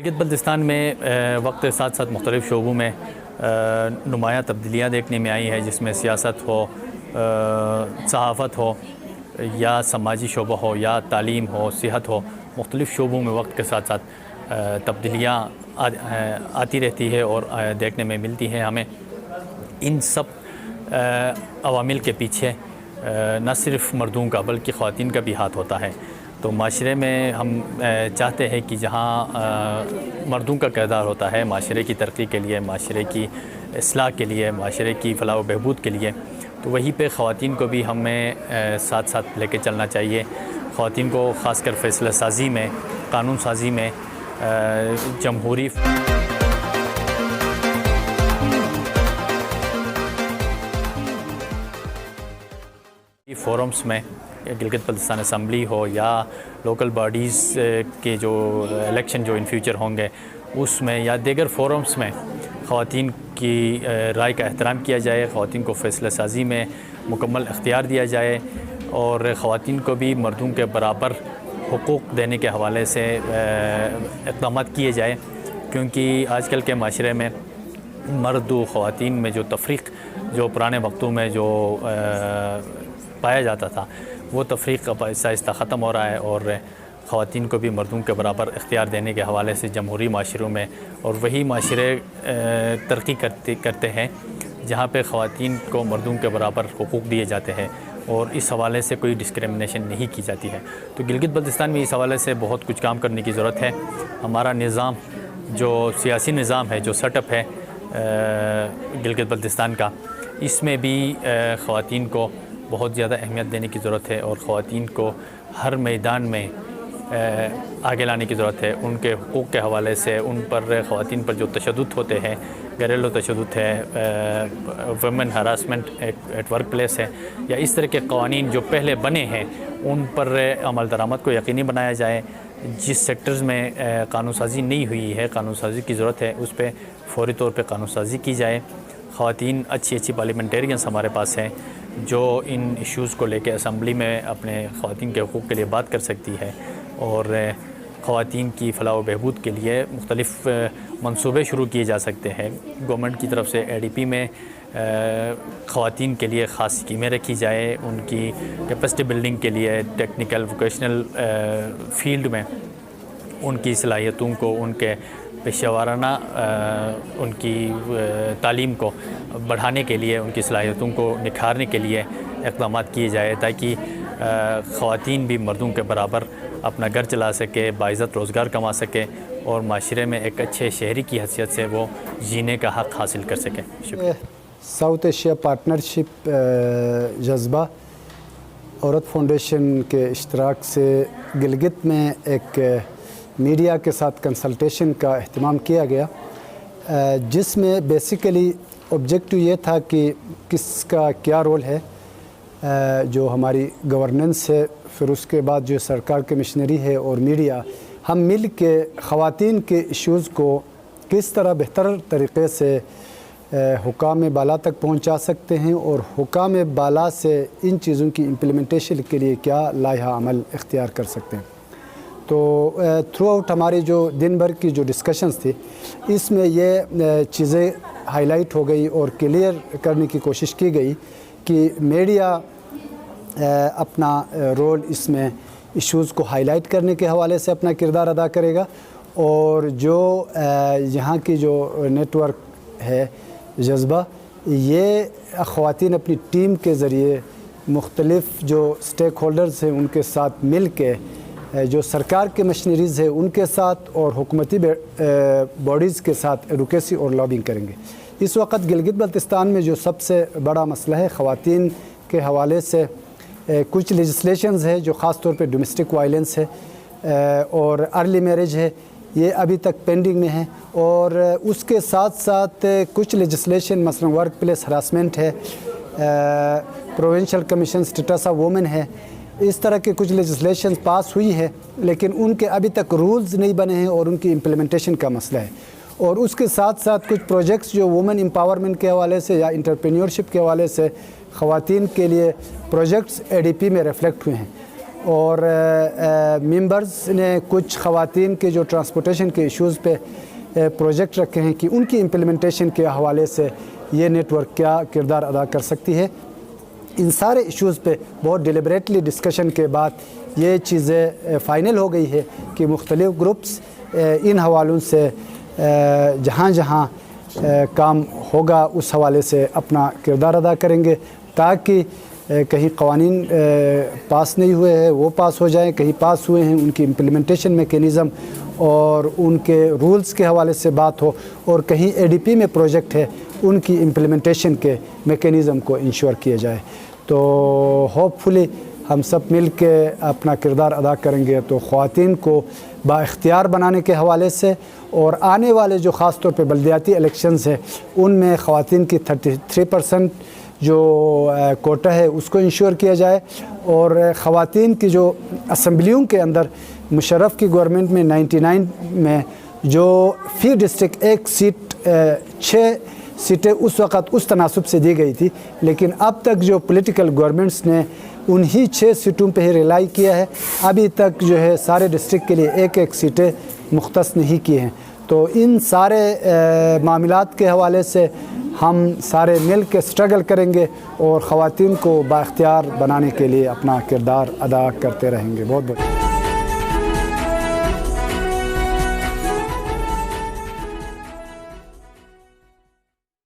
گلگت بلتستان میں وقت کے ساتھ ساتھ مختلف شعبوں میں نمایاں تبدیلیاں دیکھنے میں آئی ہیں، جس میں سیاست ہو، صحافت ہو یا سماجی شعبہ ہو یا تعلیم ہو، صحت ہو، مختلف شعبوں میں وقت کے ساتھ ساتھ تبدیلیاں آتی رہتی ہے اور دیکھنے میں ملتی ہیں ہمیں۔ ان سب عوامل کے پیچھے نہ صرف مردوں کا بلکہ خواتین کا بھی ہاتھ ہوتا ہے۔ تو معاشرے میں ہم چاہتے ہیں کہ جہاں مردوں کا کردار ہوتا ہے معاشرے کی ترقی کے لیے، معاشرے کی اصلاح کے لیے، معاشرے کی فلاح و بہبود کے لیے، تو وہیں پہ خواتین کو بھی ہمیں ساتھ ساتھ لے کے چلنا چاہیے۔ خواتین کو خاص کر فیصلہ سازی میں، قانون سازی میں، جمہوری فورمز میں، گلگت بلتستان اسمبلی ہو یا لوکل باڈیز کے جو الیکشن جو ان فیوچر ہوں گے اس میں یا دیگر فورمز میں خواتین کی رائے کا احترام کیا جائے، خواتین کو فیصلہ سازی میں مکمل اختیار دیا جائے اور خواتین کو بھی مردوں کے برابر حقوق دینے کے حوالے سے اقدامات کیے جائے، کیونکہ آج کل کے معاشرے میں مرد و خواتین میں جو تفریق جو پرانے وقتوں میں جو پایا جاتا تھا وہ تفریق اب آہستہ آہستہ ختم ہو رہا ہے، اور خواتین کو بھی مردوں کے برابر اختیار دینے کے حوالے سے جمہوری معاشروں میں، اور وہی معاشرے ترقی کرتے ہیں جہاں پہ خواتین کو مردوں کے برابر حقوق دیے جاتے ہیں اور اس حوالے سے کوئی ڈسکریمنیشن نہیں کی جاتی ہے۔ تو گلگت بلتستان میں اس حوالے سے بہت کچھ کام کرنے کی ضرورت ہے۔ ہمارا نظام جو سیاسی نظام ہے، جو سیٹ اپ ہے گلگت بلتستان کا، اس میں بھی خواتین کو بہت زیادہ اہمیت دینے کی ضرورت ہے اور خواتین کو ہر میدان میں آگے لانے کی ضرورت ہے۔ ان کے حقوق کے حوالے سے، ان پر خواتین پر جو تشدد ہوتے ہیں، گھریلو تشدد ہے، women harassment at workplace ہے، یا اس طرح کے قوانین جو پہلے بنے ہیں ان پر عمل درآمد کو یقینی بنایا جائے۔ جس سیکٹرز میں قانون سازی نہیں ہوئی ہے، قانون سازی کی ضرورت ہے، اس پہ فوری طور پہ قانون سازی کی جائے۔ خواتین اچھی پارلیمنٹیرینز ہمارے پاس ہیں جو ان ایشوز کو لے کے اسمبلی میں اپنے خواتین کے حقوق کے لیے بات کر سکتی ہے، اور خواتین کی فلاح و بہبود کے لیے مختلف منصوبے شروع کیے جا سکتے ہیں۔ گورنمنٹ کی طرف سے ADP میں خواتین کے لیے خاص اسکیمیں رکھی جائے، ان کی کیپیسٹی بلڈنگ کے لیے ٹیکنیکل ووکیشنل فیلڈ میں ان کی صلاحیتوں کو، ان کے پیشہ وارانہ ان کی تعلیم کو بڑھانے کے لیے، ان کی صلاحیتوں کو نکھارنے کے لیے اقدامات کیے جائے، تاکہ خواتین بھی مردوں کے برابر اپنا گھر چلا سکے، باعزت روزگار کما سکے اور معاشرے میں ایک اچھے شہری کی حیثیت سے وہ جینے کا حق حاصل کر سکے۔ شکریہ۔ ساؤتھ ایشیا پارٹنرشپ جذبہ عورت فاؤنڈیشن کے اشتراک سے گلگت میں ایک میڈیا کے ساتھ کنسلٹیشن کا اہتمام کیا گیا، جس میں بیسیکلی آبجیکٹو یہ تھا کہ کس کا کیا رول ہے جو ہماری گورننس ہے، پھر اس کے بعد جو سرکار کی مشنری ہے اور میڈیا، ہم مل کے خواتین کے ایشوز کو کس طرح بہتر طریقے سے حکام بالا تک پہنچا سکتے ہیں اور حکام بالا سے ان چیزوں کی امپلیمنٹیشن کے لیے کیا لائحہ عمل اختیار کر سکتے ہیں۔ تو تھرو آؤٹ ہماری جو دن بھر کی جو ڈسکشنز تھی، اس میں یہ چیزیں ہائی لائٹ ہو گئی اور کلیئر کرنے کی کوشش کی گئی کہ میڈیا اپنا رول اس میں ایشوز کو ہائی لائٹ کرنے کے حوالے سے اپنا کردار ادا کرے گا، اور جو یہاں کی جو نیٹ ورک ہے جذبہ، یہ خواتین اپنی ٹیم کے ذریعے مختلف جو سٹیک ہولڈرز ہیں ان کے ساتھ مل کے، جو سرکار کے مشنریز ہے ان کے ساتھ اور حکومتی باڈیز کے ساتھ ایڈوکیسی اور لابنگ کریں گے۔ اس وقت گلگت بلتستان میں جو سب سے بڑا مسئلہ ہے خواتین کے حوالے سے، کچھ لیجسلیشنز ہے جو خاص طور پہ ڈومیسٹک وائلنس ہے اور ارلی میرج ہے، یہ ابھی تک پینڈنگ میں ہے، اور اس کے ساتھ ساتھ کچھ لیجسلیشن مثلا ورک پلیس ہراسمنٹ ہے، provincial commission status of women ہے، اس طرح کے کچھ لیجسلیشن پاس ہوئی ہے، لیکن ان کے ابھی تک رولز نہیں بنے ہیں اور ان کی امپلیمنٹیشن کا مسئلہ ہے۔ اور اس کے ساتھ ساتھ کچھ پروجیکٹس جو وومن امپاورمنٹ کے حوالے سے یا انٹرپرینیورشپ کے حوالے سے خواتین کے لیے پروجیکٹس ADP میں ریفلیکٹ ہوئے ہیں، اور ممبرز نے کچھ خواتین کے جو ٹرانسپورٹیشن کے ایشوز پہ پروجیکٹ رکھے ہیں کہ ان کی امپلیمنٹیشن کے حوالے سے یہ نیٹ ورک کیا کردار ادا کر سکتی ہے. ان سارے ایشوز پہ بہت ڈیلیبریٹلی ڈسکشن کے بعد یہ چیزیں فائنل ہو گئی ہے کہ مختلف گروپس ان حوالوں سے جہاں جہاں کام ہوگا اس حوالے سے اپنا کردار ادا کریں گے تاکہ کہیں قوانین پاس نہیں ہوئے ہیں وہ پاس ہو جائیں, کہیں پاس ہوئے ہیں ان کی امپلیمنٹیشن میکینزم اور ان کے رولز کے حوالے سے بات ہو, اور کہیں اے ڈی پی میں پروجیکٹ ہے ان کی امپلیمنٹیشن کے میکینزم کو انشور کیا جائے. تو ہوپ فلی ہم سب مل کے اپنا کردار ادا کریں گے تو خواتین کو با اختیار بنانے کے حوالے سے, اور آنے والے جو خاص طور پہ بلدیاتی الیکشنز ہیں ان میں خواتین کی 33% جو کوٹہ ہے اس کو انشور کیا جائے, اور خواتین کی جو اسمبلیوں کے اندر مشرف کی گورنمنٹ میں 99 میں جو فی ڈسٹرکٹ ایک سیٹ 6 سیٹیں اس وقت اس تناسب سے دی گئی تھی, لیکن اب تک جو پولیٹیکل گورنمنٹس نے انہی 6 سیٹوں پہ ہی ریلائی کیا ہے, ابھی تک جو ہے سارے ڈسٹرکٹ کے لیے ایک سیٹیں مختص نہیں کی ہیں. تو ان سارے معاملات کے حوالے سے ہم سارے مل کے سٹرگل کریں گے اور خواتین کو با اختیار بنانے کے لیے اپنا کردار ادا کرتے رہیں گے. بہت بہت